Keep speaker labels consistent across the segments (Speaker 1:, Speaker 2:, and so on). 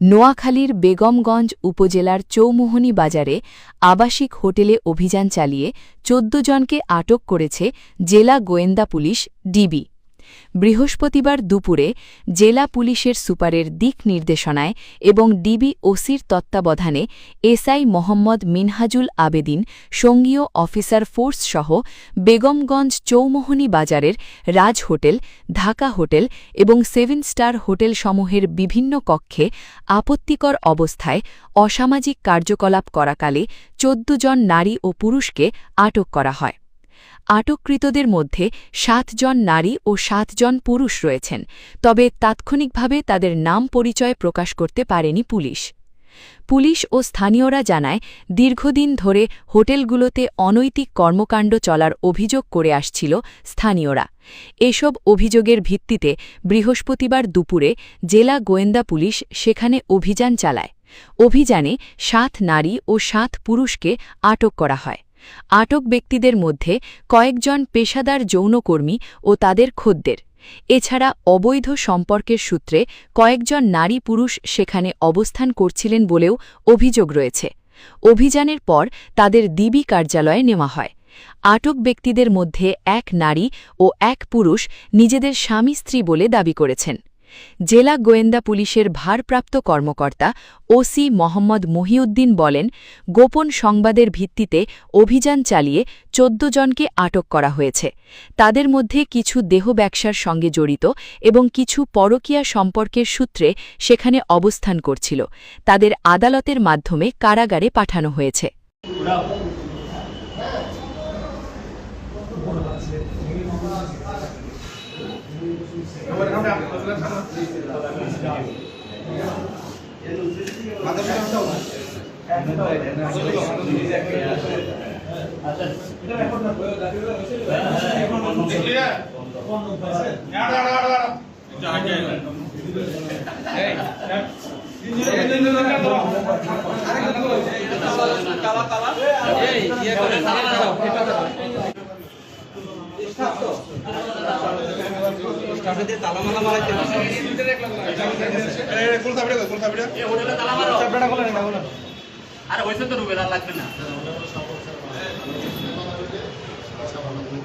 Speaker 1: নোয়াখালীর বেগমগঞ্জ উপজেলার চৌমোহনী বাজারে আবাসিক হোটেলে অভিযান চালিয়ে ১৪ জনকে আটক করেছে জেলা গোয়েন্দা পুলিশ ডিবি। বৃহস্পতিবার দুপুরে জেলা পুলিশের সুপারের দিক নির্দেশনায় এবং ডিবি ওসির তত্ত্বাবধানে এসআই মোহাম্মদ মিনহাজুল আবেদিন সঙ্গীয় অফিসার ফোর্সসহ বেগমগঞ্জ চৌমোহনী বাজারের রাজ হোটেল, ঢাকা হোটেল এবং 7 স্টার হোটেলসমূহের বিভিন্ন কক্ষে আপত্তিকর অবস্থায় অসামাজিক কার্যকলাপ করাকালে ১৪ জন নারী ও পুরুষকে আটক করা হয়। আটককৃতদের মধ্যে ৭ জন নারী ও ৭ জন পুরুষ রয়েছেন, তবে তাৎক্ষণিকভাবে তাদের নাম পরিচয় প্রকাশ করতে পারেনি পুলিশ। পুলিশ ও স্থানীয়রা জানায়, দীর্ঘদিন ধরে হোটেলগুলোতে অনৈতিক কর্মকাণ্ড চলার অভিযোগ করে আসছিল স্থানীয়রা। এসব অভিযোগের ভিত্তিতে বৃহস্পতিবার দুপুরে জেলা গোয়েন্দা পুলিশ সেখানে অভিযান চালায়। অভিযানে ৭ নারী ও ৭ পুরুষকে আটক করা হয়। আটক ব্যক্তিদের মধ্যে কয়েকজন পেশাদার যৌনকর্মী ও তাদের খদ্দের। এছাড়া অবৈধ সম্পর্কের সূত্রে কয়েকজন নারী পুরুষ সেখানে অবস্থান করছিলেন বলেও অভিযোগ রয়েছে। অভিযানের পর তাদের ডিবি কার্যালয়ে নেওয়া হয়। আটক ব্যক্তিদের মধ্যে ১ নারী ও ১ পুরুষ নিজেদের স্বামী স্ত্রী বলে দাবি করেছেন। জেলা গোয়েন্দা পুলিশের ভারপ্রাপ্ত কর্মকর্তা ওসি মোহাম্মদ মহিউদ্দিন বলেন, গোপন সংবাদের ভিত্তিতে অভিযান চালিয়ে ১৪ জনকে আটক করা হয়েছে। তাদের মধ্যে কিছু দেহ ব্যবসার সঙ্গে জড়িত এবং কিছু পরকীয়া সম্পর্কের সূত্রে সেখানে অবস্থান করছিল। তাদের আদালতের মাধ্যমে কারাগারে পাঠানো হয়েছে।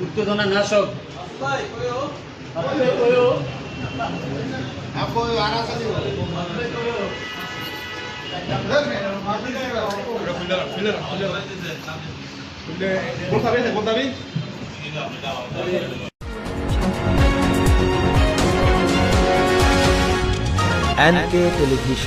Speaker 2: উত্তেজনা নাশক
Speaker 3: NK টেলিভিশন।